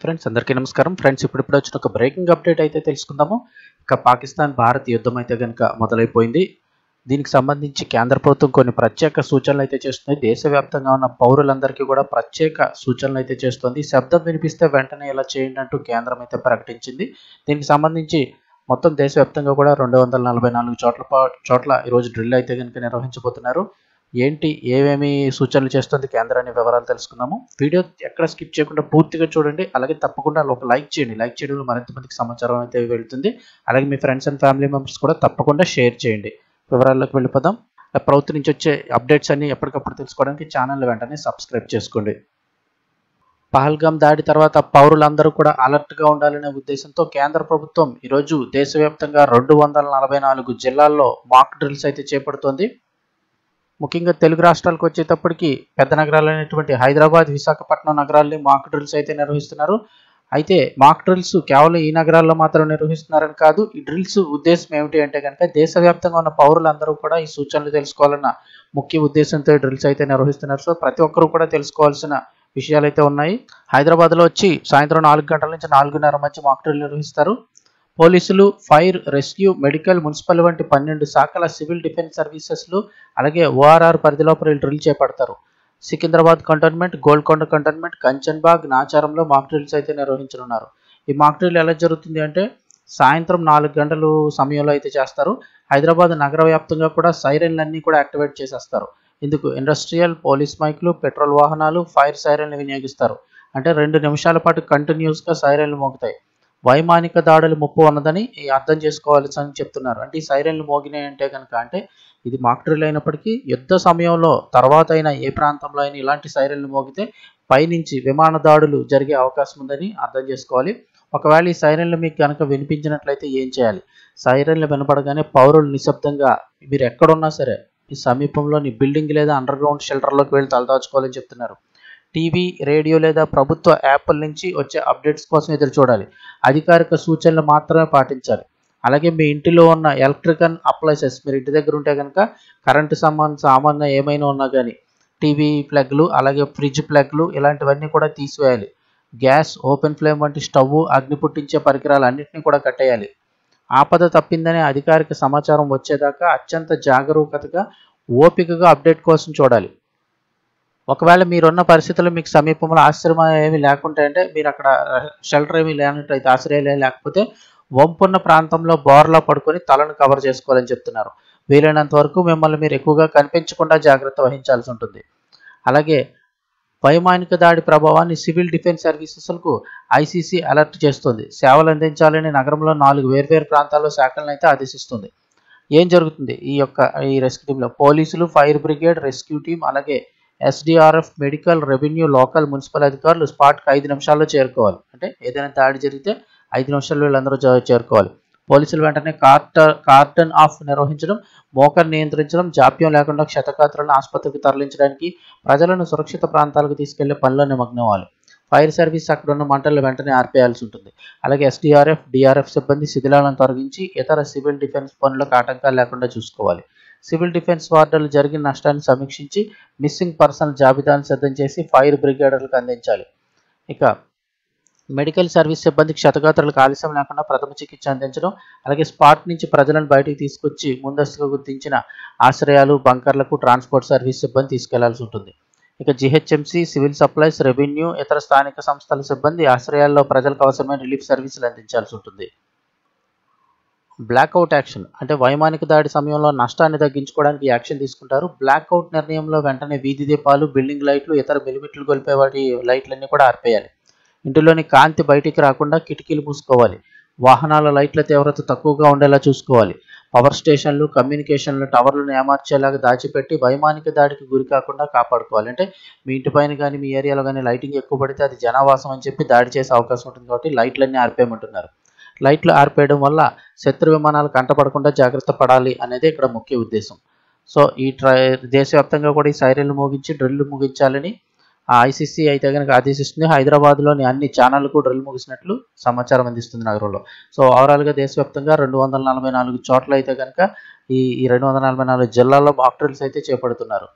Friends అందరికీ నమస్కారం. Friends ఇప్పుడు వచ్చిన ఒక బ్రేకింగ్ అప్డేట్ అయితే తెలుసుకుందాము. ఇక పాకిస్తాన్ భారత్ యుద్ధం అయితే కనుక మొదలైపోయింది. దీనికి సంబంధించి కేంద్ర ప్రభుత్వం కొన్ని ప్రత్యేక సూచనలు అయితే చేస్తుంది. దేశవ్యాప్తంగా ఉన్న పౌరులందరికీ కూడా ప్రత్యేక సూచనలు అయితే చేస్తుంది. శబ్దం వినిపిస్తే వెంటనే ఇలా చేయండి అంటూ కేంద్రం అయితే ప్రకటించింది. దీనికి సంబంధించి మొత్తం దేశవ్యాప్తంగా కూడా 244 చోట్ల ఈరోజు డ్రిల్ అయితే కనుక నిర్వహించబోతున్నారు. ఏంటి ఏమేమి సూచనలు చేస్తుంది కేంద్రాన్ని వివరాలు తెలుసుకుందాము. వీడియో ఎక్కడ స్కిప్ చేయకుండా పూర్తిగా చూడండి. అలాగే తప్పకుండా ఒక లైక్ చేయండి. లైక్ చేయడంలో మరింత మందికి సమాచారం అయితే వెళ్తుంది. అలాగే మీ ఫ్రెండ్స్ అండ్ ఫ్యామిలీ మెంబర్స్ కూడా తప్పకుండా షేర్ చేయండి. వివరాల్లోకి వెళ్ళిపోదాం. ప్రభుత్వం నుంచి వచ్చే అప్డేట్స్ అన్ని ఎప్పటికప్పుడు తెలుసుకోవడానికి ఛానల్ వెంటనే సబ్స్క్రైబ్ చేసుకోండి. పహల్గామ్ దాడి తర్వాత పౌరులందరూ కూడా అలర్ట్గా ఉండాలనే ఉద్దేశంతో కేంద్ర ప్రభుత్వం ఈరోజు దేశవ్యాప్తంగా 244 జిల్లాల్లో మాక్ డ్రిల్స్ అయితే చేపడుతోంది. ముఖ్యంగా తెలుగు రాష్ట్రాలకు వచ్చేటప్పటికి పెద్ద నగరాలైనటువంటి హైదరాబాద్, విశాఖపట్నం నగరాల్ని మాక్ డ్రిల్స్ అయితే నిర్వహిస్తున్నారు. అయితే మాక్ డ్రిల్స్ కేవలం ఈ నగరాల్లో మాత్రం నిర్వహిస్తున్నారని కాదు. ఈ డ్రిల్స్ ఉద్దేశం ఏమిటి అంటే కనుక దేశవ్యాప్తంగా ఉన్న పౌరులందరూ కూడా ఈ సూచనలు తెలుసుకోవాలన్న ముఖ్య ఉద్దేశంతో డ్రిల్స్ అయితే నిర్వహిస్తున్నారు. సో ప్రతి ఒక్కరూ కూడా తెలుసుకోవాల్సిన విషయాలు అయితే ఉన్నాయి. హైదరాబాద్లో వచ్చి సాయంత్రం 4 గంటల నుంచి 4:30 మధ్య మాక్ డ్రిల్ నిర్వహిస్తారు. పోలీసులు, ఫైర్, రెస్క్యూ, మెడికల్, మున్సిపల్ వంటి 12 శాఖల సివిల్ డిఫెన్స్ సర్వీసెస్లు అలాగే ఓఆర్ఆర్ పరిధిలోపల డ్రిల్ చేపడతారు. సికింద్రాబాద్ కంటోన్మెంట్, గోల్కొండ కంటోన్మెంట్, కంచన్బాగ్, నాచారంలో మాక్ డ్రిల్స్ అయితే నిర్వహించనున్నారు. ఈ మాక్ డ్రిల్ ఎలా జరుగుతుంది అంటే సాయంత్రం 4 గంటలు సమయంలో అయితే చేస్తారు. హైదరాబాద్ నగర వ్యాప్తంగా కూడా సైరన్లన్నీ కూడా యాక్టివేట్ చేసేస్తారు. ఇందుకు ఇండస్ట్రియల్, పోలీస్ మైకులు, పెట్రోల్ వాహనాలు, ఫైర్ సైరన్లు వినియోగిస్తారు. అంటే 2 నిమిషాల పాటు కంటిన్యూస్గా సైరన్లు మోగుతాయి. వైమానిక దాడులు ముప్పు ఉన్నదని అర్థం చేసుకోవాల్సి అని చెప్తున్నారు. అంటే ఈ సైరన్లు మోగినాయి అంటే కనుక అంటే ఇది మాక్ డ్రిల్ అయినప్పటికీ యుద్ధ సమయంలో తర్వాత అయినా ఏ ప్రాంతంలో అయినా ఇలాంటి సైరన్లు మోగితే పైనుంచి విమాన దాడులు జరిగే అవకాశం ఉందని అర్థం చేసుకోవాలి. ఒకవేళ ఈ సైరన్లు మీకు కనుక వినిపించినట్లయితే ఏం చేయాలి? సైరన్లు వినపడగానే పౌరులు నిశ్శబ్దంగా మీరు ఎక్కడున్నా సరే ఈ సమీపంలోని బిల్డింగ్ లేదా అండర్ గ్రౌండ్ షెల్టర్లోకి వెళ్ళి తలదాచుకోవాలని చెప్తున్నారు. టీవీ, రేడియో లేదా ప్రభుత్వ యాప్ల నుంచి వచ్చే అప్డేట్స్ కోసం ఎదురు చూడాలి. అధికారిక సూచనలు మాత్రమే పాటించాలి. అలాగే మీ ఇంటిలో ఉన్న ఎలక్ట్రికల్ అప్లయన్సెస్, మీరు ఇంటి దగ్గర ఉంటే కనుక కరెంటు సామాన్య ఏమైనా ఉన్నా కానీ టీవీ ప్లగ్లు, అలాగే ఫ్రిడ్జ్ ప్లగ్లు ఇలాంటివన్నీ కూడా తీసివేయాలి. గ్యాస్, ఓపెన్ ఫ్లేమ్ వంటి స్టవ్, అగ్ని పుట్టించే పరికరాలు అన్నింటినీ కూడా కట్టేయాలి. ఆపద తప్పిందనే అధికారిక సమాచారం వచ్చేదాకా అత్యంత జాగరూకతగా, ఓపికగా అప్డేట్ కోసం చూడాలి. ఒకవేళ మీరున్న పరిస్థితుల్లో మీకు సమీపంలో ఆశ్రయం ఏమీ లేకుంటే అంటే మీరు అక్కడ షెల్టర్ ఏమీ లేనట్టయితే ఆశ్రయాలు లేకపోతే వంపున్న ప్రాంతంలో బోర్లా పడుకొని తలను కవర్ చేసుకోవాలని చెప్తున్నారు. వీలైనంత వరకు మిమ్మల్ని మీరు ఎక్కువగా కనిపించకుండా జాగ్రత్త వహించాల్సి ఉంటుంది. అలాగే వైమానిక దాడి ప్రభావాన్ని సివిల్ డిఫెన్స్ సర్వీసెస్లకు ఐసీసీ అలర్ట్ చేస్తుంది. సేవలు అందించాలని నగరంలో 4 వేర్వేరు ప్రాంతాల్లో శాఖలను అయితే ఆదేశిస్తుంది. ఏం జరుగుతుంది ఈ రెస్క్యూ టీంలో? పోలీసులు, ఫైర్ బ్రిగేడ్, రెస్క్యూ టీం, అలాగే SDRF, medical, revenue, local, municipal అధికారులు స్పాట్కి 5 నిమిషాల్లో చేరుకోవాలి. అంటే ఏదైనా దాడి జరిగితే 5 నిమిషాల్లో వీళ్ళందరూ చేరుకోవాలి. పోలీసులు వెంటనే కార్డన్ ఆఫ్ నిర్వహించడం, మోకర్ నియంత్రించడం, జాప్యం లేకుండా క్షతగాత్రులను ఆసుపత్రికి తరలించడానికి, ప్రజలను సురక్షిత ప్రాంతాలకు తీసుకెళ్లే పనిలో నిమగ్నవ్వాలి. ఫైర్ సర్వీస్ అక్కడ ఉన్న మంటలను వెంటనే ఆర్పేయాల్సి ఉంటుంది. అలాగే ఎస్డీఆర్ఎఫ్, డిఆర్ఎఫ్ సిబ్బంది శిథిలాలను తొలగించి ఇతర సివిల్ డిఫెన్స్ పనులకు ఆటంకాలు లేకుండా చూసుకోవాలి. సివిల్ డిఫెన్స్ వార్డులు జరిగిన నష్టాన్ని సమీక్షించి మిస్సింగ్ పర్సన్ జాబితాను సిద్ధం చేసి ఫైర్ బ్రిగేడర్లకు అందించాలి. ఇక మెడికల్ సర్వీస్ సిబ్బంది క్షతగాత్రులకు ఆలస్యం లేకుండా ప్రథమ చికిత్స అందించడం, అలాగే స్పాట్ నుంచి ప్రజలను బయటికి తీసుకొచ్చి ముందస్తుగా గుర్తించిన ఆశ్రయాలు, బంకర్లకు ట్రాన్స్పోర్ట్ సర్వీస్ సిబ్బంది తీసుకెళ్లాల్సి ఉంటుంది. ఇక జీహెచ్ఎంసీ, సివిల్ సప్లైస్, రెవెన్యూ, ఇతర స్థానిక సంస్థల సిబ్బంది ఆశ్రయాల్లో ప్రజలకు అవసరమైన రిలీఫ్ సర్వీసులు అందించాల్సి ఉంటుంది. బ్లాక్అవుట్ యాక్షన్ అంటే వైమానిక దాడి సమయంలో నష్టాన్ని తగ్గించుకోవడానికి యాక్షన్ తీసుకుంటారు. బ్లాక్అవుట్ నిర్ణయంలో వెంటనే వీధి దీపాలు, బిల్డింగ్ లైట్లు, ఇతర మిలిమిట్లు గొలిపే వాటి లైట్లన్నీ కూడా ఆర్పేయాలి. ఇంటిలోని కాంతి బయటికి రాకుండా కిటికీలు మూసుకోవాలి. వాహనాల లైట్ల తీవ్రత తక్కువగా ఉండేలా చూసుకోవాలి. పవర్ స్టేషన్లు, కమ్యూనికేషన్లు టవర్లను ఏమార్చేలాగా దాచిపెట్టి వైమానిక దాడికి గురి కాకుండా కాపాడుకోవాలి. అంటే మీ ఇంటి పైన కానీ మీ ఏరియాలో కానీ లైటింగ్ ఎక్కువ పడితే అది జనావాసం అని చెప్పి దాడి చేసే అవకాశం ఉంటుంది. కాబట్టి లైట్లన్నీ ఆర్పేయమంటున్నారు. లైట్లు ఆర్పేయడం వల్ల శత్రు విమానాలు కంటపడకుండా జాగ్రత్త పడాలి అనేది ఇక్కడ ముఖ్య ఉద్దేశం. సో దేశవ్యాప్తంగా కూడా ఈ సైరన్లు మోగించి డ్రిల్ ముగించాలని ఐసీసీ అయితే కనుక ఆదేశిస్తుంది. హైదరాబాద్లోని అన్ని ఛానళ్లకు డ్రిల్ ముగిసినట్లు సమాచారం అందిస్తుంది నగరంలో. సో ఓవరాల్గా దేశవ్యాప్తంగా 244 చోట్ల అయితే కనుక ఈ 244 జిల్లాల్లో మాక్ డ్రిల్స్ అయితే చేపడుతున్నారు.